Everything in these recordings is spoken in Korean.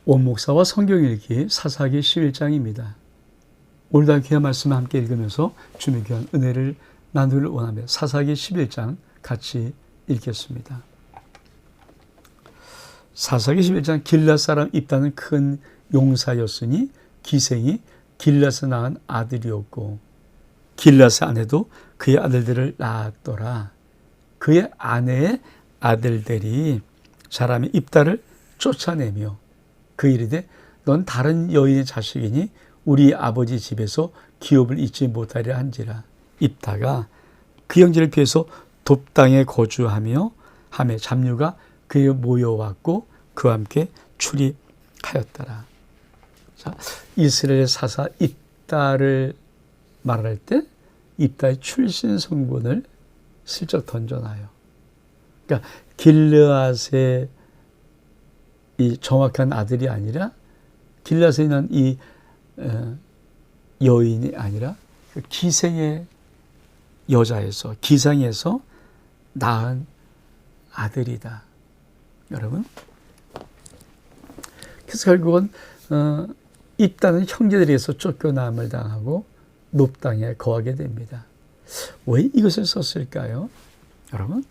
원목사와 성경읽기 사사기 11장입니다. 오늘도 귀한 말씀을 함께 읽으면서 주님의 귀한 은혜를 나누기를 원하며 사사기 11장 같이 읽겠습니다. 사사기 11장 길앗 사람 입다는 큰 용사였으니 기생이 길앗에 낳은 아들이었고 길앗의 아내도 그의 아들들을 낳았더라. 그의 아내의 아들들이 사람의 입다를 쫓아내며 그 이르되 넌 다른 여인의 자식이니 우리 아버지 집에서 기업을 잊지 못하리라 한지라. 입다가 그 형제를 피해서 돕당에 거주하며 함에 잡류가 그에 모여왔고 그와 함께 출입하였더라. 자, 이스라엘의 사사 입다를 말할 때 입다의 출신 성분을 슬쩍 던져놔요. 그러니까 길르앗의 이 정확한 아들이 아니라 길앗에 있는 이 여인이 아니라 그 기생의 여자에서 기생에서 낳은 아들이다. 여러분, 그래서 결국은 입다는 형제들에게서 쫓겨남을 당하고 높당에 거하게 됩니다. 왜 이것을 썼을까요? 여러분,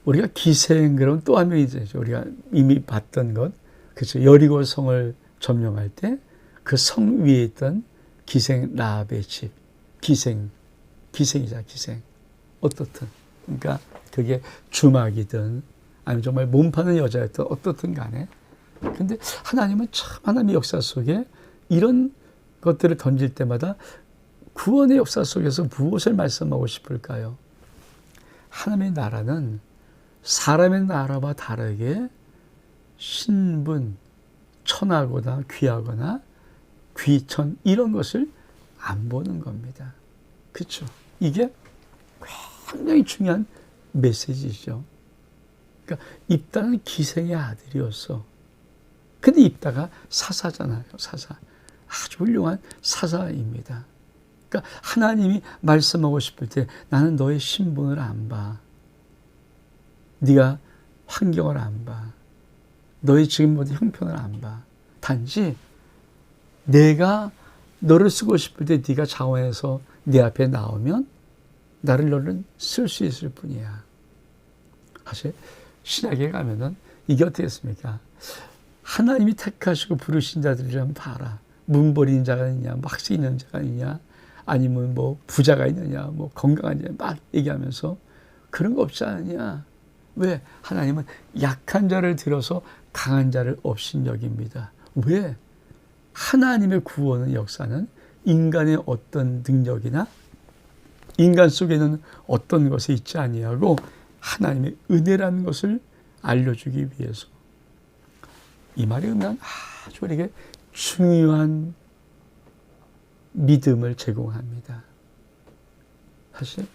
우리가 기생 그러면 또 한 명이 되죠. 우리가 이미 봤던 것, 그렇죠. 여리고 성을 점령할 때 그 성 위에 있던 기생 라합의 집, 기생이자 기생. 어떻든, 그러니까 그게 주막이든 아니면 정말 몸 파는 여자였든 어떻든 간에. 근데 하나님은 참 하나님의 역사 속에 이런 것들을 던질 때마다 구원의 역사 속에서 무엇을 말씀하고 싶을까요? 하나님의 나라는 사람의 나라와 다르게 신분, 천하거나 귀하거나 귀천 이런 것을 안 보는 겁니다. 그렇죠? 이게 굉장히 중요한 메시지죠. 그러니까 입다는 기생의 아들이었어. 근데 입다가 사사잖아요. 사사. 아주 훌륭한 사사입니다. 그러니까 하나님이 말씀하고 싶을 때 나는 너의 신분을 안 봐. 네가 환경을 안 봐. 너의 지금 모든 형편을 안 봐. 단지 내가 너를 쓰고 싶을 때 네가 자원해서 네 앞에 나오면 너는 쓸 수 있을 뿐이야. 사실 신약에 가면은 이게 어떻겠습니까? 하나님이 택하시고 부르신 자들을 한번 봐라. 문벌인 자가 있냐, 뭐 학식 있는 자가 있냐, 아니면 뭐 부자가 있느냐, 뭐 건강한 자 막 얘기하면서 그런 거 없지 않느냐. 왜? 하나님은 약한 자를 들어서 강한 자를 업신여깁니다. 왜? 하나님의 구원의 역사는 인간의 어떤 능력이나 인간 속에는 어떤 것이 있지 아니하고 하나님의 은혜라는 것을 알려주기 위해서. 이 말이 의미한 아주 우리에게 중요한 믿음을 제공합니다. 사실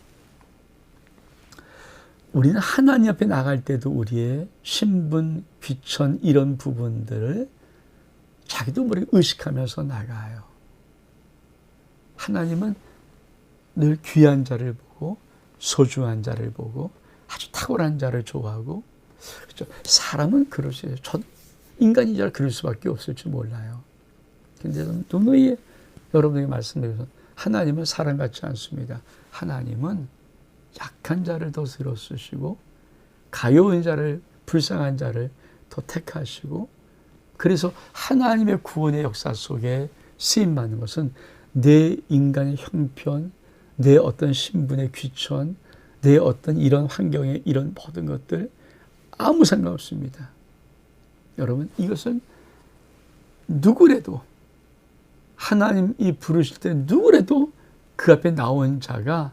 우리는 하나님 앞에 나갈 때도 우리의 신분, 귀천 이런 부분들을 자기도 모르게 의식하면서 나가요. 하나님은 늘 귀한 자를 보고 소중한 자를 보고 아주 탁월한 자를 좋아하고, 그렇죠? 사람은 그러지. 인간이 잘 그럴 수밖에 없을 줄 몰라요. 근데 누누이 여러분에게 말씀드려서 하나님은 사람 같지 않습니다. 하나님은 약한 자를 더 들어 쓰시고 가여운 자를, 불쌍한 자를 더 택하시고, 그래서 하나님의 구원의 역사 속에 쓰임받는 것은 내 인간의 형편, 내 어떤 신분의 귀천, 내 어떤 이런 환경의 이런 모든 것들 아무 상관없습니다. 여러분, 이것은 누구래도 하나님이 부르실 때 누구래도 그 앞에 나온 자가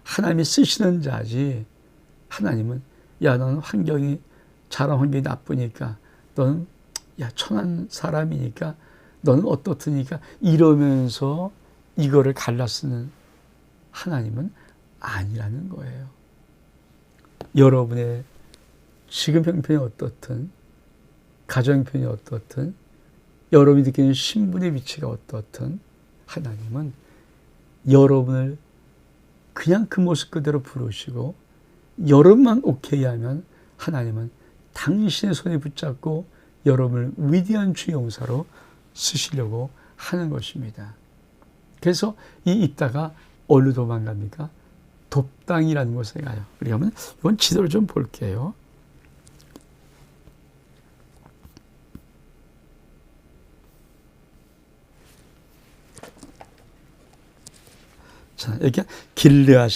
하나님이 쓰시는 자지. 하나님은 야, 너는 환경이 자란 환경이 나쁘니까, 너는 야, 천한 사람이니까, 너는 어떻으니까 이러면서 이거를 갈라 쓰는 하나님은 아니라는 거예요. 여러분의 지금 형편이 어떻든, 가정 형편이 어떻든, 여러분이 느끼는 신분의 위치가 어떻든, 하나님은 여러분을 그냥 그 모습 그대로 부르시고 여러분만 오케이 하면 하나님은 당신의 손에 붙잡고 여러분을 위대한 주 용사로 쓰시려고 하는 것입니다. 그래서 이 입다가 어디로 도망갑니까? 돕당이라는 곳에 가요. 우리 한번 이건 지도를 좀 볼게요. 자, 여기 길르앗,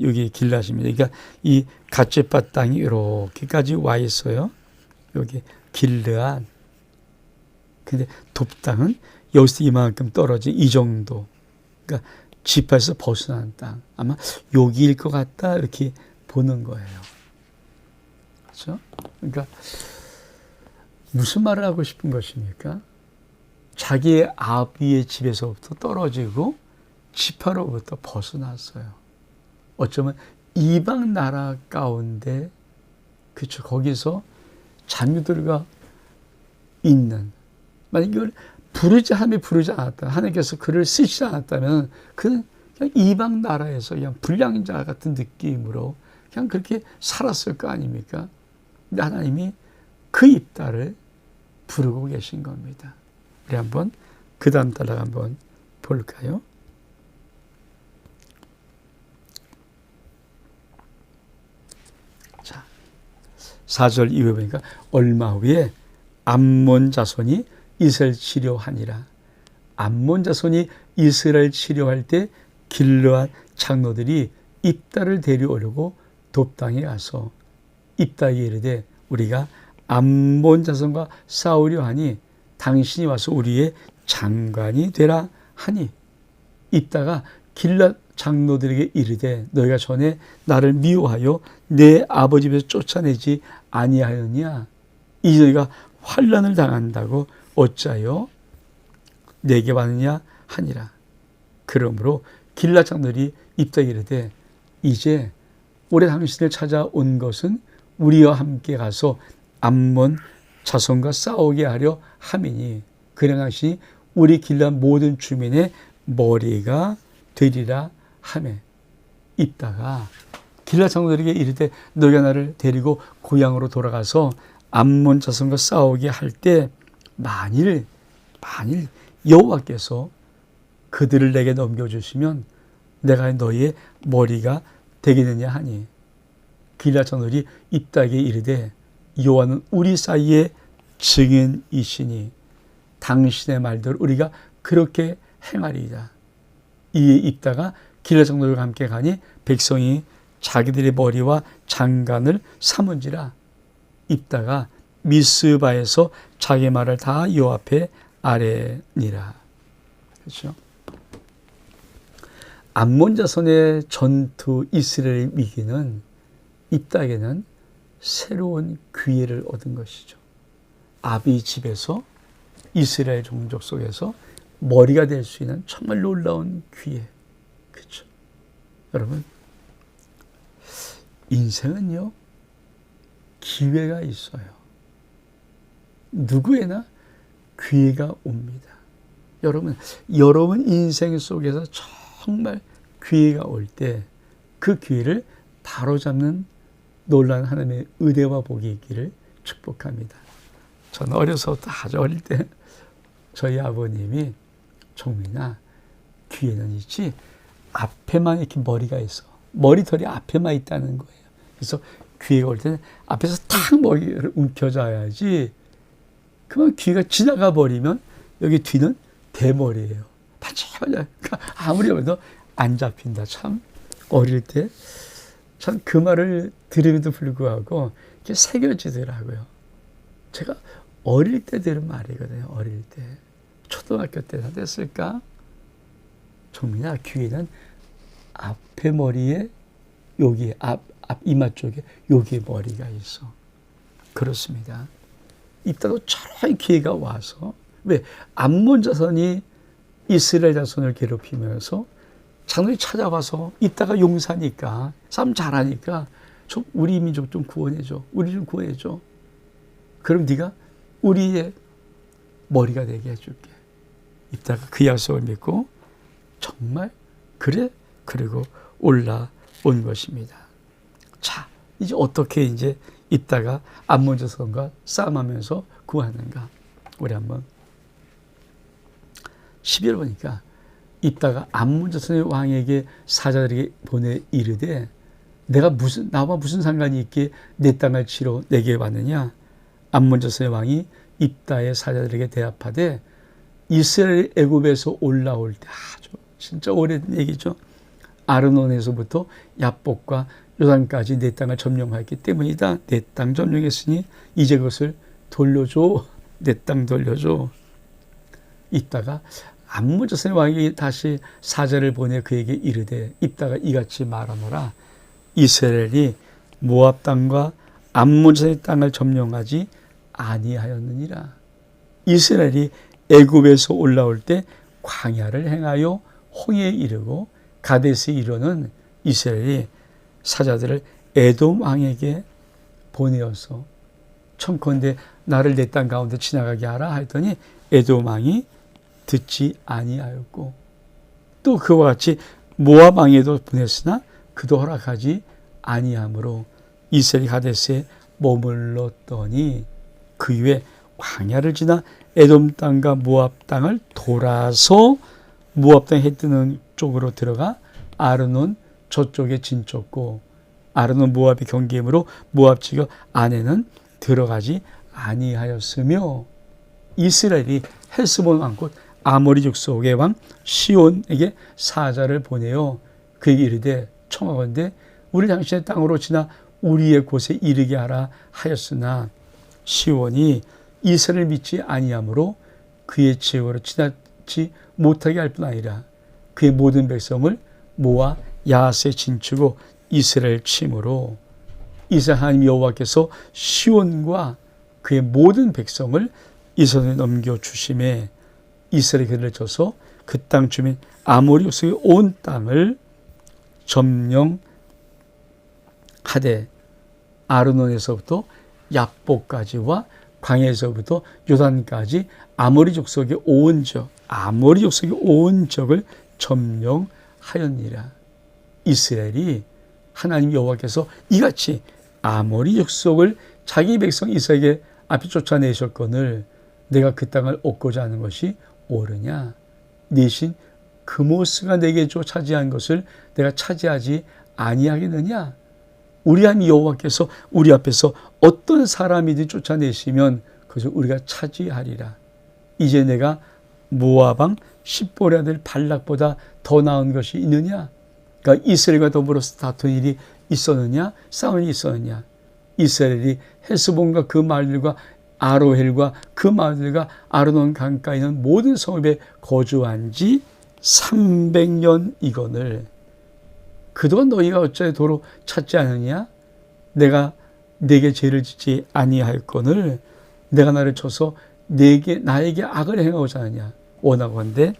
여기 길르앗입니다. 그러니까 이 갓제파 땅이 이렇게까지 와 있어요. 여기 길르앗. 근데 돕당은 여기서 이만큼 떨어진 이 정도. 그러니까 지파에서 벗어난 땅. 아마 여기일 것 같다 이렇게 보는 거예요. 그렇죠? 그러니까 무슨 말을 하고 싶은 것입니까? 자기의 아비의 집에서부터 떨어지고 지파로부터 벗어났어요. 어쩌면 이방 나라 가운데, 그렇죠, 거기서 자녀들과 있는, 만약 이걸 하나님이 부르지 않았다, 하나님께서 그를 쓰시지 않았다면 그는 그냥 이방 나라에서 그냥 불량자 같은 느낌으로 그냥 그렇게 살았을 거 아닙니까? 근데 하나님이 그 입다를 부르고 계신 겁니다. 우리 한번 그 다음 따라 한번 볼까요? 자, 4절 이후에 보니까 얼마 후에 암몬 자손이 이스라엘 치료하니라. 암몬 자손이 이스라엘 치료할 때 길르앗 장로들이 입다를 데려오려고 돕당에 가서 입다에게 이르되 우리가 암몬 자손과 싸우려 하니 당신이 와서 우리의 장관이 되라 하니, 입다가 길르앗 장로들에게 이르되 너희가 전에 나를 미워하여 내 아버지 집에서 쫓아내지 아니하였냐? 이제 너희가 환난을 당한다고 어찌하여 내게 왔느냐 하니라. 그러므로 길르앗 장로들이 입다에게 이르되 이제 올해 당신을 찾아온 것은 우리와 함께 가서 암몬 자손과 싸우게 하려 함이니 그냥 당신이 우리 길르앗 모든 주민의 머리가 되리라 하매, 입다가 길르앗 장로들에게 이르되 너희가 나를 데리고 고향으로 돌아가서 암몬 자손과 싸우게 할 때 만일 여호와께서 그들을 내게 넘겨주시면 내가 너희의 머리가 되겠느냐 하니, 길르앗 장로들이 입다에게 이르되 여호와는 우리 사이의 증인이시니 당신의 말대로 우리가 그렇게 행하리이다. 이에 입다가 길르앗 장로들과 함께 가니 백성이 자기들의 머리와 장관을 삼은지라. 입다가 미스바에서 자기 말을 다 여호와 앞에 아뢰니라. 그렇죠? 암몬 자손의 전투 이스라엘 위기는 입다에게는 새로운 기회를 얻은 것이죠. 아비 집에서 이스라엘 종족 속에서 머리가 될 수 있는 정말 놀라운 기회. 그렇죠? 여러분, 인생은요, 기회가 있어요. 누구에나 기회가 옵니다. 여러분 인생 속에서 정말 기회가 올 때 그 기회를 바로잡는 놀라운 하나님의 은혜와 복이 있기를 축복합니다. 저는 어려서부터 아주 어릴 때 저희 아버님이 종민아, 귀에는 있지 앞에만 이렇게 머리가 있어. 머리털이 앞에만 있다는 거예요. 그래서 귀가 올 때는 앞에서 탁 머리를 움켜줘야지. 그만 귀가 지나가 버리면 여기 뒤는 대머리예요. 반짝반짝. 아무리 해도 안 잡힌다. 참 어릴 때 참 그 말을 들음에도 불구하고 이렇게 새겨지더라고요. 제가 어릴 때 들은 말이거든요. 어릴 때. 초등학교 때 다 됐을까? 종민아, 귀에는 앞에 머리에 여기 앞 이마 쪽에 여기 머리가 있어. 그렇습니다. 입다도 차라리 기회가 와서, 왜? 암몬 자손이 이스라엘 자손을 괴롭히면서 장로들이 찾아와서 입다가 용사니까, 싸움 잘하니까 좀 우리 민족 좀 구원해줘. 우리 좀 구원해줘. 그럼 네가 우리의 머리가 되게 해줄게. 입다가 그 약속을 믿고 정말 그래? 그리고 올라온 것입니다. 자, 이제 어떻게 이제 입다가 암몬 자손과 싸움하면서 구하는가? 우리 한번 12절 보니까 입다가 암몬자손의 왕에게 사자들에게 보내 이르되 나와 무슨 상관이 있기에 내 땅을 치러 내게 왔느냐? 암몬자손의 왕이 입다의 사자들에게 대답하되 이스라엘 애굽에서 올라올 때 아주 진짜 오래된 얘기죠. 아르논에서부터 야복과 요단까지 내 땅을 점령하였기 때문이다. 내 땅 점령했으니 이제 그것을 돌려줘. 내 땅 돌려줘. 입다가 암몬자손의 왕이 다시 사자를 보내 그에게 이르되 입다가 이같이 말하노라. 이스라엘이 모압 땅과 암몬자손의 땅을 점령하지 아니하였느니라. 이스라엘이 애굽에서 올라올 때 광야를 행하여 홍해에 이르고 가데스에 이르는 이스라엘이 사자들을 에돔 왕에게 보내어서 청컨대 나를 내 땅 가운데 지나가게 하라 했더니 에돔 왕이 듣지 아니하였고 또 그와 같이 모압 왕에도 보냈으나 그도 허락하지 아니하므로 이스라엘이 가데스에 머물렀더니 그 이후에 광야를 지나 에돔 땅과 모압 땅을 돌아서 모압 땅 해 뜨는 쪽으로 들어가 아르논 저쪽에 진쳤고 아르논 모압의 경계이므로 모압 지역 안에는 들어가지 아니하였으며 이스라엘이 헬스본 왕 곧 아모리 족속의 왕 시온에게 사자를 보내어 그에게 이르되 청하건대 우리 당신의 땅으로 지나 우리의 곳에 이르게 하라 하였으나 시온이 이스라엘을 믿지 아니하므로 그의 지역으로 지나지 못하게 할 뿐 아니라 그의 모든 백성을 모아 야하스에 진치고 이스라엘 침으로 이스라엘 하나님 여호와께서 시온과 그의 모든 백성을 이 손에 넘겨주심에 이스라엘이 그들을 쳐서 그 땅 주민 아모리 족속의 온 땅을 점령하되 아르논에서부터 야복까지와 광야에서부터 요단까지 아모리 족속의 온 적을 점령하였니라. 이스라엘이 하나님 여호와께서 이같이 아모리 족속을 자기 백성 이스라엘에게 앞에 쫓아내셨거늘 내가 그 땅을 얻고자 하는 것이 옳으냐? 네 신 그모스가 내게 줘 차지한 것을 내가 차지하지 아니하겠느냐? 우리 하나님 여호와께서 우리 앞에서 어떤 사람이든 쫓아내시면 그것을 우리가 차지하리라. 이제 내가 모압 왕 십볼의 아들 발락보다 더 나은 것이 있느냐? 그러니까 이스라엘과 더불어서 다툰 일이 있었느냐? 싸운 일이 있었느냐? 이스라엘이 헬스본과 그 마을들과 아로헬과 그 마을들과 아르논 강가에 있는 모든 성읍에 거주한 지 300년이거늘 그동안 너희가 어찌하여 도로 찾지 않느냐? 내가 네게 죄를 짓지 아니하였거늘 내가 나를 쳐서 나에게 악을 행하고자 하느냐? 원하건대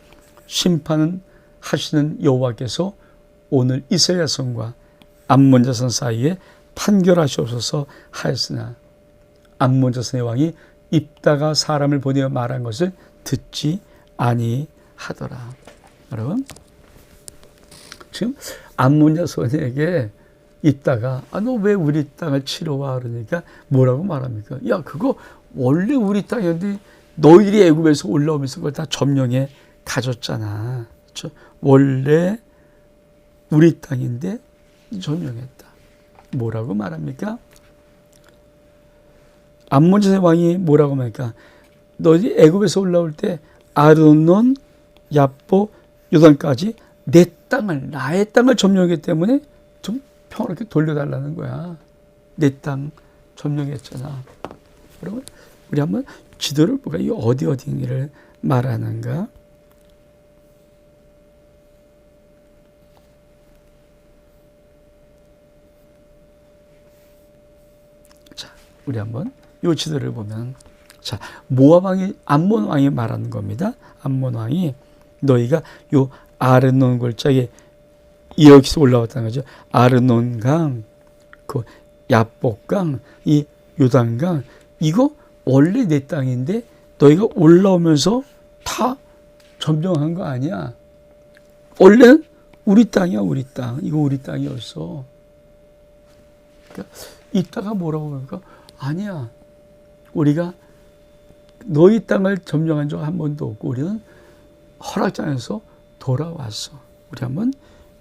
심판은 하시는 여호와께서 오늘 이스라엘 자손과 암몬 자손 사이에 판결하시옵소서 하였으나 암몬 자손의 왕이 입다가 사람을 보내어 말한 것을 듣지 아니하더라. 여러분 지금 암몬 자손에게 입다가 너 왜 우리 땅을 치러 와? 그러니까 뭐라고 말합니까? 야 그거 원래 우리 땅이었는데 너희들이 애굽에서 올라오면서 그걸 다 점령해 가졌잖아. 그렇죠? 원래 우리 땅인데 점령했다. 뭐라고 말합니까? 암몬 자손의 왕이 뭐라고 말합니까? 너희들이 애굽에서 올라올 때 아르논, 야보, 요단까지 내 땅을 나의 땅을 점령했기 때문에 좀 평화롭게 돌려달라는 거야. 내 땅 점령했잖아. 여러분 우리 한번 지도를 보가 이 어디를 말하는가? 자, 우리 한번 이 지도를 보면 자, 모압 왕이 암몬 왕이 말하는 겁니다. 암몬 왕이 너희가 요 아르논 골짜기에 여기서 올라왔다는 거죠. 아르논 강, 그 야복강, 이 요단강 이거 원래 내 땅인데 너희가 올라오면서 다 점령한 거 아니야. 원래는 우리 땅이야, 우리 땅. 이거 우리 땅이었어. 그러니까 이따가 뭐라고 그러니까 아니야. 우리가 너희 땅을 점령한 적 한 번도 없고 우리는 허락장에서 돌아왔어. 우리 한번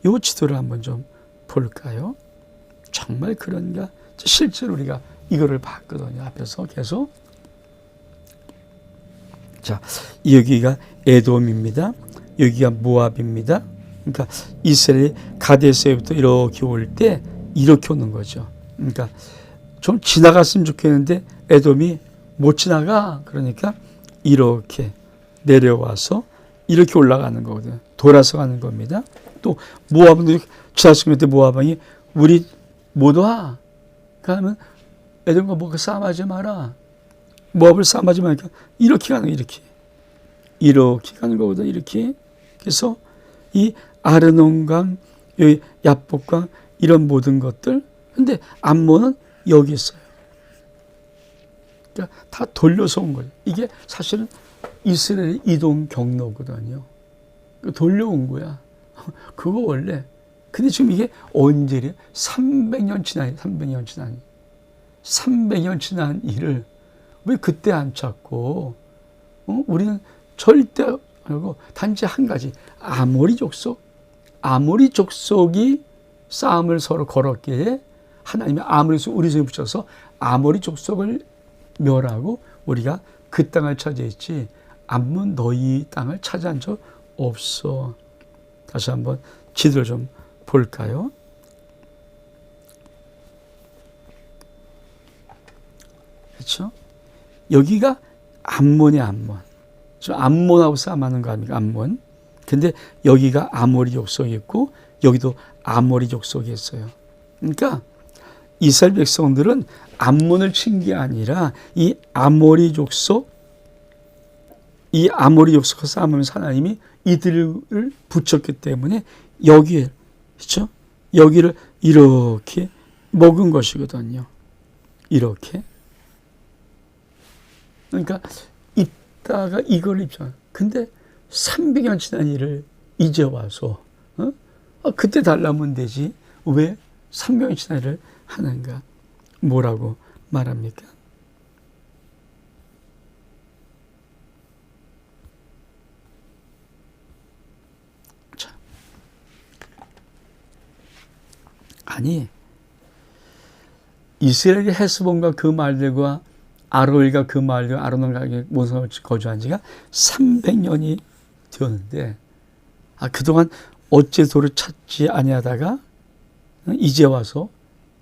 이 지도를 한번 좀 볼까요? 정말 그런가? 실제로 우리가 이거를 봤거든요. 앞에서 계속. 자, 여기가 에돔입니다. 여기가 모압입니다. 그러니까 이스라엘이 가데스에부터 이렇게 올 때 이렇게 오는 거죠. 그러니까 좀 지나갔으면 좋겠는데 에돔이 못 지나가. 그러니까 이렇게 내려와서 이렇게 올라가는 거거든요. 돌아서 가는 겁니다. 또 모압은 지나갔으면 때 모압 왕이 우리 못 와. 그러면 에돔과 뭐가 싸움하지 마라. 모압을 싸움하지 마니까 이렇게 가는 거예요. 이렇게 가는 거거든. 이렇게. 그래서 이 아르논강, 여기 야복강 이런 모든 것들. 근데 암몬은 여기 있어요. 그러니까 다 돌려서 온 거예요. 이게 사실은 이스라엘의 이동 경로거든요. 돌려온 거야. 그거 원래. 근데 지금 이게 언제래? 300년 지난 300년 지난 일을 왜 그때 안 찾고, 우리는 절대 말고 단지 한 가지, 아모리 족속이 싸움을 서로 걸었기에 하나님이 아모리 족속 우리 손에 붙여서 아모리 족속을 멸하고 우리가 그 땅을 차지했지 암몬 너희 땅을 차지한 적 없어. 다시 한번 지도를 좀 볼까요? 그렇죠? 여기가 암몬이야, 암몬. 저 암몬하고 싸움하는 거 아닙니까? 암몬. 근데 여기가 아모리 족속이 있고 여기도 아모리 족속이 있어요. 그러니까 이스라엘 백성들은 암몬을 친 게 아니라 이 아모리 족속과 싸우면서 하나님이 이들을 붙였기 때문에 여기에, 그렇죠? 여기를 이렇게 먹은 것이거든요. 이렇게. 그러니까 있다가 이걸 입잖아. 근데 300년 지난 일을 이제 와서 그때 달라면 되지. 왜 300년 지난 일을 하는가? 뭐라고 말합니까? 자, 아니 이스라엘이 헤스본과 그 말들과 아로엘과 그 말들과 아르논과 몬성을 거주한 지가 300년이 되었는데 그동안 어째 도를 찾지 아니하다가 이제 와서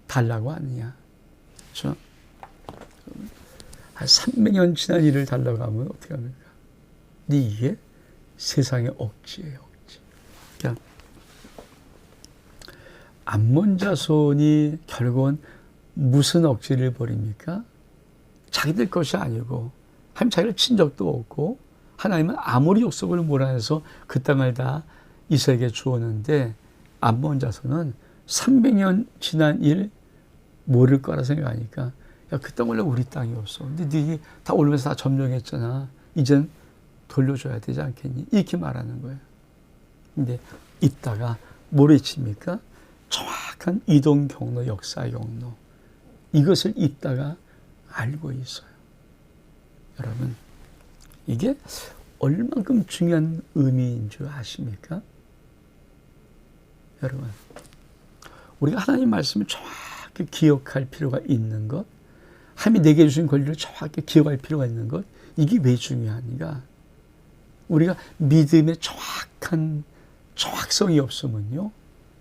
달라고 하느냐. 그렇죠? 300년 지난 일을 달라고 하면 어떻게 합니까? 근데 이게 세상의 억지예요. 억지. 그러니까 암몬 자손이 결국은 무슨 억지를 벌입니까? 자기들 것이 아니고 하나님 자기를 친 적도 없고 하나님은 아모리 족속을 몰아내서 그 땅을 다 이스라엘에게 주었는데 암몬 자손은 300년 지난 일 모를 거라 생각하니까 야, 그 땅 원래 우리 땅이었어. 근데 너희 다 올면서 다 점령했잖아. 이젠 돌려줘야 되지 않겠니? 이렇게 말하는 거예요. 근데 있다가 뭘 외칩니까? 정확한 이동 경로, 역사 경로. 이것을 있다가 알고 있어요. 여러분, 이게 얼만큼 중요한 의미인 줄 아십니까? 여러분, 우리가 하나님 말씀을 정확히 기억할 필요가 있는 것, 하나님이 내게 주신 권리를 정확히 기억할 필요가 있는 것, 이게 왜 중요한가? 우리가 믿음의 정확성이 없으면요,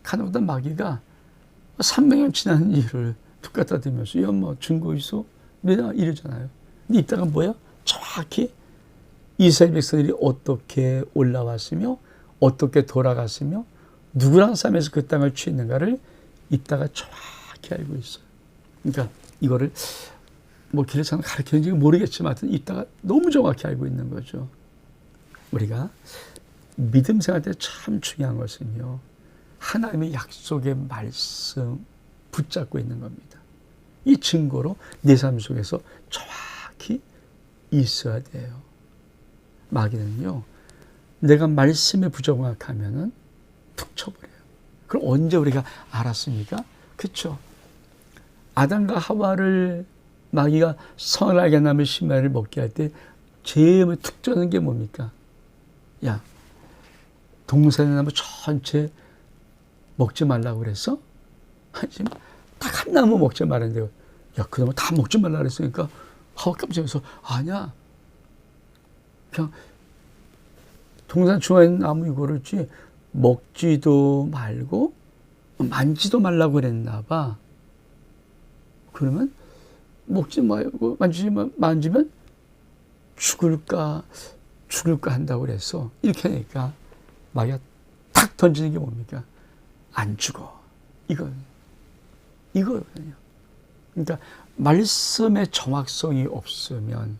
가나보다 마귀가 300년 지난 일을 똑같다 들면서 야, 뭐 증거 있어? 이러잖아요. 근데 이따가 뭐야? 정확히 이스라엘 백성들이 어떻게 올라왔으며 어떻게 돌아갔으며 누구랑 싸움에서 그 땅을 취했는가를 이따가 정확히 알고 있어요. 그러니까 이거를 뭐 길에서는 가르치는지 모르겠지만 하여튼 이따가 너무 정확히 알고 있는 거죠. 우리가 믿음 생활 때 참 중요한 것은요, 하나님의 약속의 말씀 붙잡고 있는 겁니다. 이 증거로 내 삶 속에서 정확히 있어야 돼요. 마귀는요, 내가 말씀에 부정확하면은 툭 쳐버려요. 그럼 언제 우리가 알았습니까? 그렇죠. 아담과 하와를 마귀가 선을 알게 하는 심야를 먹게 할 때 제일 툭 쩌는 게 뭡니까? 야, 동산의 나무 전체 먹지 말라고 그랬어? 지금 딱 한 나무 먹지 말았는데, 야, 그 나무 다 먹지 말라 그랬으니까 하고 깜짝 놀라서, 아니야. 그냥 동산 중앙에 있는 나무 이거를 먹지도 말고 만지도 말라고 그랬나 봐. 그러면 먹지 말고 만지면 죽을까 한다고 그랬어. 이렇게 하니까 마귀가 탁 던지는 게 뭡니까? 안 죽어. 이거거든요. 그러니까 말씀의 정확성이 없으면,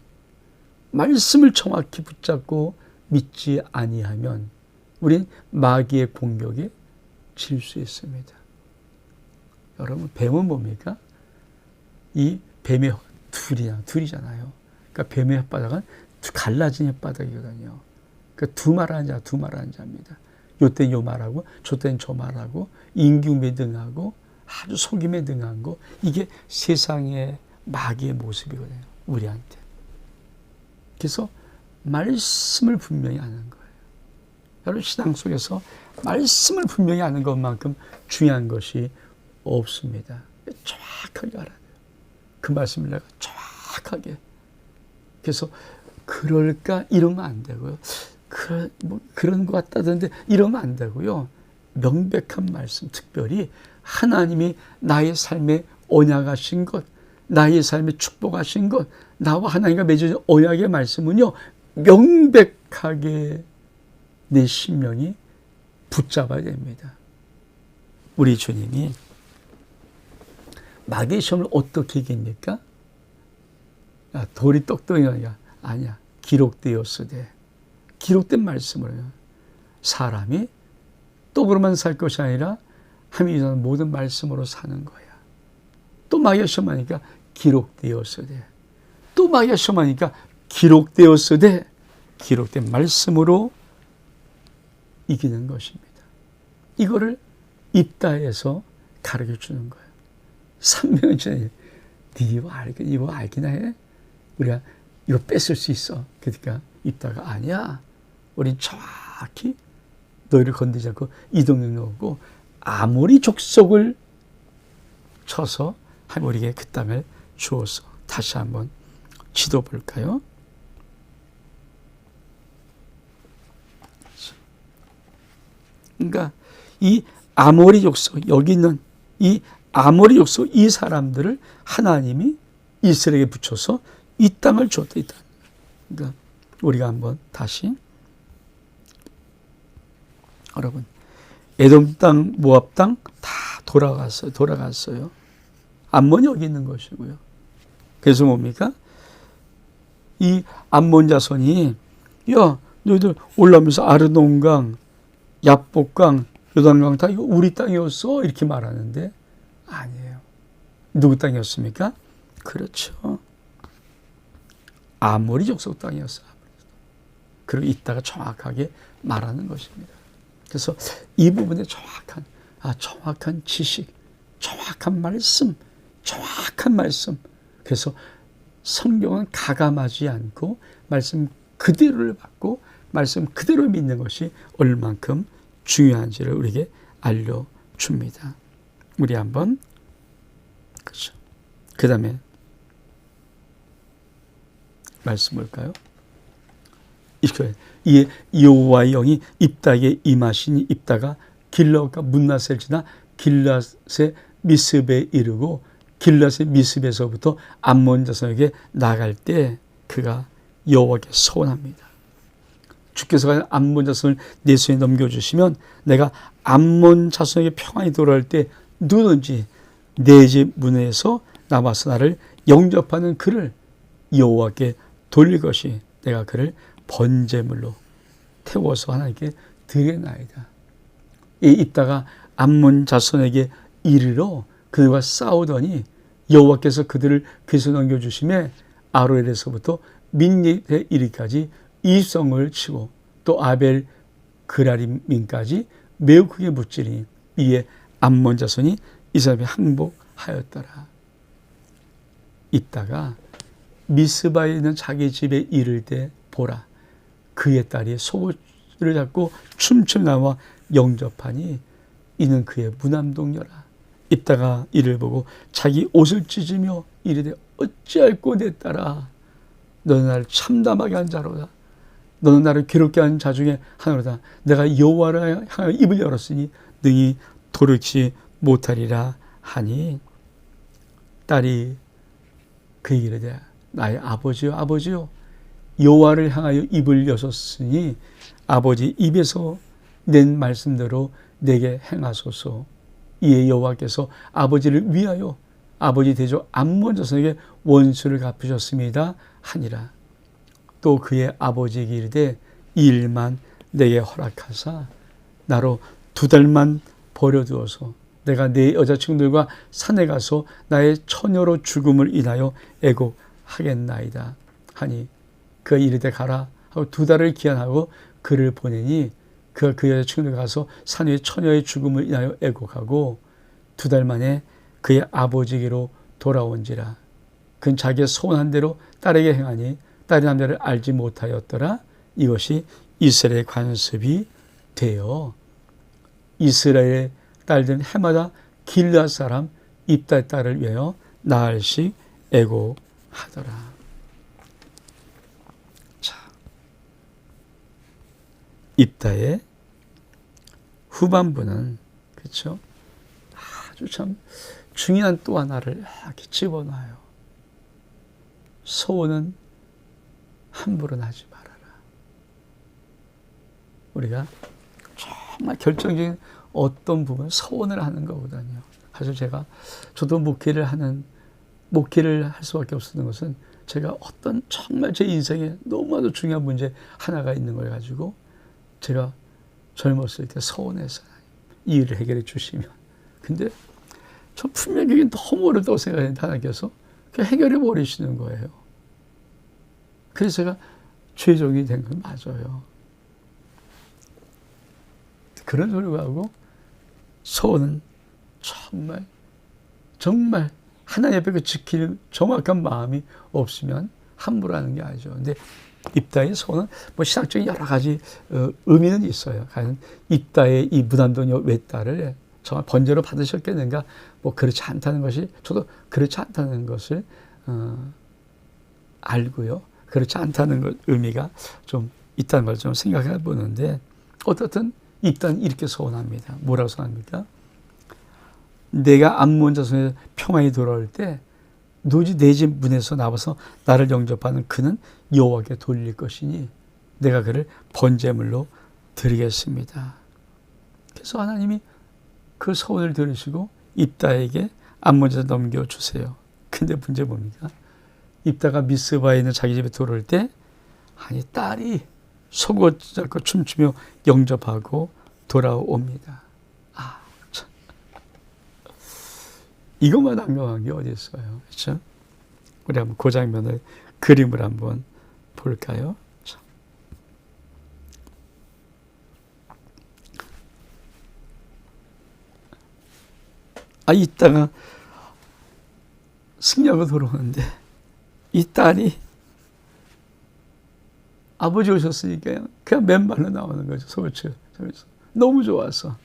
말씀을 정확히 붙잡고 믿지 아니하면 우린 마귀의 공격에 질 수 있습니다. 여러분, 뱀은 뭡니까? 이 뱀의 둘이잖아요. 그러니까 뱀의 혓바닥은 갈라진 혓바닥이거든요. 그러니까 두말하는 자입니다. 요땐 요 말하고 저땐 저 말하고 인기응배 등하고 아주 속임에 등한 거, 이게 세상의 마귀의 모습이거든요. 우리한테. 그래서 말씀을 분명히 아는 거예요. 여러분, 신앙 속에서 말씀을 분명히 아는 것만큼 중요한 것이 없습니다. 정확하게 알아야 돼요. 그 말씀을 내가 정확하게. 그래서 그럴까 이러면 안 되고요. 그런 것 같다던데 이러면 안 되고요. 명백한 말씀, 특별히 하나님이 나의 삶에 언약하신 것, 나의 삶에 축복하신 것, 나와 하나님과 맺어진 언약의 말씀은요, 명백하게 내 심령이 붙잡아야 됩니다. 우리 주님이 마귀의 시험을 어떻게 이깁니까? 돌이 똑똑이냐? 아니야. 기록되었으되, 기록된 말씀으로요. 사람이 떡으로만 살 것이 아니라 하나님이 주는 모든 말씀으로 사는 거야. 또 마귀가 시험하니까 기록되었으되, 또 마귀가 시험하니까 기록되었으되, 기록된 말씀으로 이기는 것입니다. 이거를 입다에서 가르쳐 주는 거예요. 300년 전에 이거 알긴 해? 우리가 이거 뺏을 수 있어. 그러니까 입다가 아니야. 우린 정확히 너희를 건드리지 않고 이 동네에 오고 아모리 족속을 쳐서 우리에게 그 땅을 주었어. 다시 한번 지도 볼까요? 그러니까 이 아모리 족속, 여기 있는 이 아모리 족속, 이 사람들을 하나님이 이스라엘에게 붙여서 이 땅을 줬다. 이 땅. 그러니까 우리가 한번 다시, 여러분, 에돔 땅, 모압 땅 다 돌아갔어요. 암몬이 여기 있는 것이고요. 그래서 뭡니까? 이 암몬 자손이, 야, 너희들 올라오면서 아르논강, 야복강, 요단강 다 이거 우리 땅이었어? 이렇게 말하는데 아니에요. 누구 땅이었습니까? 그렇죠. 아모리 족속 땅이었어요. 그리고 이따가 정확하게 말하는 것입니다. 그래서 이 부분에 정확한 지식, 정확한 말씀. 그래서 성경은 가감하지 않고 말씀 그대로를 받고 말씀 그대로 믿는 것이 얼만큼 중요한지를 우리에게 알려줍니다. 우리 한번, 그렇죠. 그 다음에 말씀 볼까요? 이렇게, 이에 여호와의 영이 입다에게 임하시니 입다가 길앗과 문낫을 지나 길앗의 미스베에 이르고 길앗의 미스베에서부터 암몬 자손에게 나갈 때 그가 여호와께 서원합니다. 주께서 암몬 자손을 내 손에 넘겨주시면 내가 암몬 자손에게 평안히 돌아올 때 누구든지 내 집 문에서 나와서 나를 영접하는 그를 여호와께 돌릴 것이 내가 그를 번제물로 태워서 하나님께 드리나이다. 이 입다가 암몬 자손에게 이르러 그들과 싸우더니 여호와께서 그들을 그에서 넘겨주심에 아로엘에서부터 민니에 이르기까지 이성을 치고 또 아벨 그라림민까지 매우 크게 무찌르니 이에 암몬 자손이 이스라엘에 항복하였더라. 입다가 미스바에 있는 자기 집에 이를 때 보라, 그의 딸이 속옷을 잡고 춤추며 나와 영접하니 이는 그의 무남동녀라. 입다가 이를 보고 자기 옷을 찢으며 이르되 어찌할꼬 내 딸아, 너는 나를 참담하게 한 자로다. 너는 나를 괴롭게 한 자 중에 하나로다. 내가 여호와를 향하여 입을 열었으니 능히 돌이키지 못하리라 하니, 딸이 그에게 이르되 나의 아버지요 아버지요, 여호와를 향하여 입을 여셨으니 아버지 입에서 낸 말씀대로 내게 행하소서. 이에 여호와께서 아버지를 위하여 아버지 대조 암몬 자손에게 원수를 갚으셨습니다 하니라. 또 그의 아버지에게 이르되 이 일만 내게 허락하사 나로 2달만 버려두어서 내가 내 여자친구들과 산에 가서 나의 처녀로 죽음을 인하여 애곡하겠나이다 하니, 그가 이르되 가라 하고 2달을 기한하고 그를 보내니 그가 그 여자친구들 가서 산 위에 처녀의 죽음을 인하여 애곡하고 2달 만에 그의 아버지에게로 돌아온지라. 그는 자기의 소원한 대로 딸에게 행하니 딸이 남자를 알지 못하였더라. 이것이 이스라엘의 관습이 되어 이스라엘의 딸들은 해마다 길르앗 사람 입다의 딸을 위하여 나흘씩 애곡하더라. 자, 입다의 후반부는 그렇죠? 아주 참 중요한 또 하나를 이렇게 집어넣어요. 소원은 함부로 하지 말아라. 우리가 정말 결정적인 어떤 부분 소원을 하는 거거든요. 사실 저도 목회를 할 수밖에 없었던 것은 제가 어떤 정말 제 인생에 너무나도 중요한 문제 하나가 있는 걸 가지고 제가 젊었을 때 소원해서 이 일을 해결해 주시면, 근데 저 분명히 그게 너무 어렵다고 생각했는데 하나님께서 그냥 해결해 버리시는 거예요. 그래서 제가 최종이 된 건 맞아요. 그런 소리가 하고 소원은 정말 하나님 앞에 그 지킬 정확한 마음이 없으면 함부로 하는 게 아니죠. 근데 입다의 소원은 뭐 신학적인 여러 가지 의미는 있어요. 과연 입다의 이 무남동녀 외딸을 정말 번제로 받으셨겠는가? 뭐 그렇지 않다는 것이, 저도 그렇지 않다는 것을 알고요. 그렇지 않다는 것, 의미가 좀 있다는 걸 좀 생각해 보는데, 어떻든 입다는 이렇게 소원합니다. 뭐라고 소원합니까? 내가 암몬 자손에 평안히 돌아올 때 누지 내 집 문에서 나와서 나를 영접하는 그는 여호와께 돌릴 것이니 내가 그를 번제물로 드리겠습니다. 그래서 하나님이 그 소원을 들으시고 입다에게 암몬 자손 넘겨주세요. 근데 문제 뭡니까? 입다가 미스바에 있는 자기 집에 돌아올 때 딸이 속옷 잡고 춤추며 영접하고 돌아옵니다. 참. 이것만 난감한 게 어디 있어요? 그렇죠? 우리 한번 그 장면을 그림을 한번 볼까요? 이따가 승려가 돌아오는데 이 딸이 아버지 오셨으니까 그냥 맨발로 나오는 거죠. 속옷을 너무 좋아서.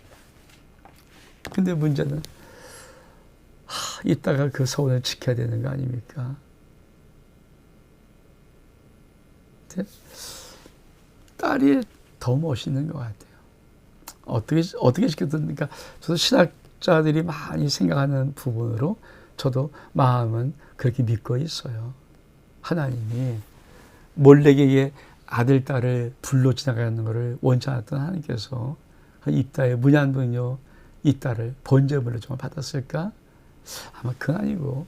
근데 문제는 이따가 그 소원을 지켜야 되는 거 아닙니까? 딸이 더 멋있는 것 같아요. 어떻게 지켜드립니까? 저도 신학자들이 많이 생각하는 부분으로 저도 마음은 그렇게 믿고 있어요. 하나님이 몰렉에게 아들, 딸을 불로 지나가는 것을 원치 않았던 하나님께서 입다의 무남동녀 이 딸을 번제물로 정말 받았을까? 아마 그건 아니고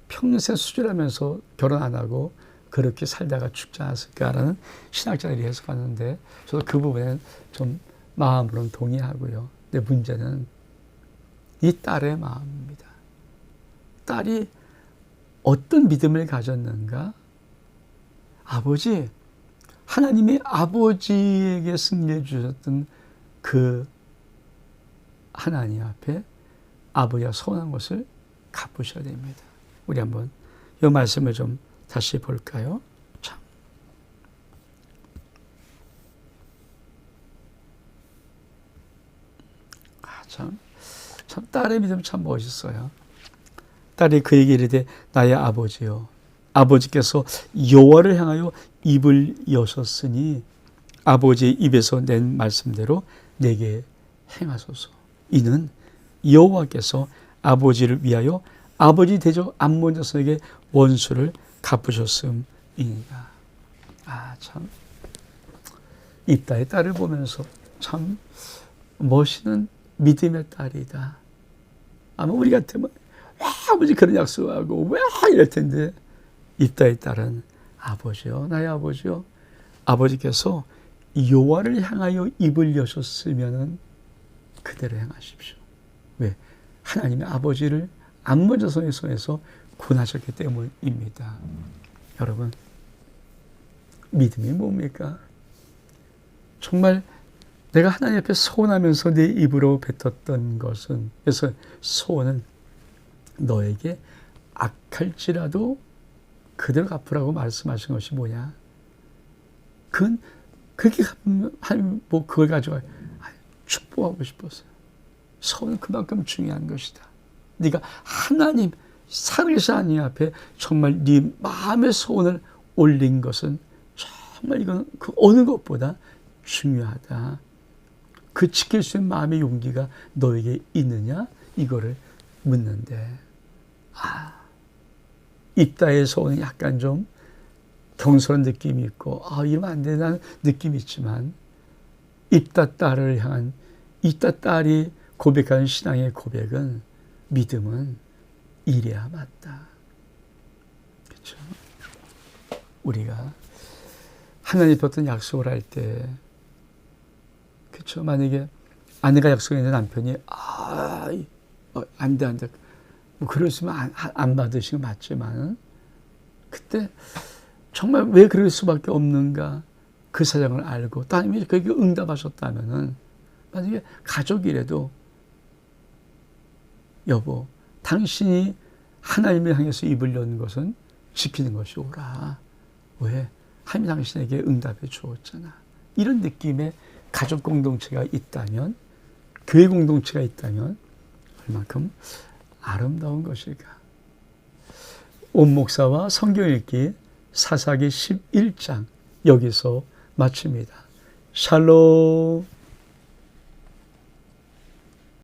평생 수절하면서 결혼 안 하고 그렇게 살다가 죽지 않았을까라는 신학자들이 해석하는데, 저도 그 부분에는 좀 마음으로는 동의하고요. 근데 문제는 이 딸의 마음입니다. 딸이 어떤 믿음을 가졌는가? 하나님이 아버지에게 승리해 주셨던 그 하나님 앞에 아버지가 소원한 것을 갚으셔야 됩니다. 우리 한번 이 말씀을 좀 다시 볼까요? 참. 참 딸의 믿음 참 멋있어요. 딸이 그에게 이르되 나의 아버지요 아버지께서 여호와를 향하여 입을 여셨으니 아버지의 입에서 낸 말씀대로 내게 행하소서. 이는 여호와께서 아버지를 위하여 아버지 대적 암몬 자손에게 원수를 갚으셨음이니라. 참 입다의 딸을 보면서 참 멋있는 믿음의 딸이다. 아마 우리 같으면 왜 아버지 그런 약속하고 왜 이럴 텐데 입다의 딸은 아버지요 나의 아버지요 아버지께서 여호와를 향하여 입을 여셨으면은 그대로 행하십시오. 왜? 하나님의 아버지를 암몬 자손의 손에서 구원하셨기 때문입니다. 여러분 믿음이 뭡니까? 정말 내가 하나님 앞에 소원하면서 내 입으로 뱉었던 것은 그래서 소원은 너에게 악할지라도 그대로 갚으라고 말씀하신 것이 뭐냐? 그건 그렇게 하면 뭐 그걸 가지고 축복하고 싶었어요. 소원은 그만큼 중요한 것이다. 네가 하나님 살아계신 하나님 앞에 정말 네 마음의 소원을 올린 것은 정말 이건 그 어느 것보다 중요하다. 그 지킬 수 있는 마음의 용기가 너에게 있느냐? 이거를 묻는데 입다의 소원은 약간 좀 경솔한 느낌이 있고 이러면 안 된다는 느낌이 있지만 입다 딸을 향한 입다 딸이 고백하는 신앙의 고백은 믿음은 이래야 맞다. 그렇죠? 우리가 하나님 어떤 약속을 할 때 그렇죠? 만약에 아내가 약속했는데 남편이 안 돼. 뭐 그러시면 안 받으시는 거 맞지만 그때 정말 왜 그럴 수밖에 없는가 그 사정을 알고 따님이 그에게 응답하셨다면은 만약에 가족이라도 여보 당신이 하나님을 향해서 입을 연 것은 지키는 것이 옳아. 왜? 하나님이 당신에게 응답해 주었잖아. 이런 느낌의 가족 공동체가 있다면 교회 공동체가 있다면 얼마큼 아름다운 것일까. 온 목사와 성경 읽기 사사기 11장 여기서 마칩니다. 샬롬.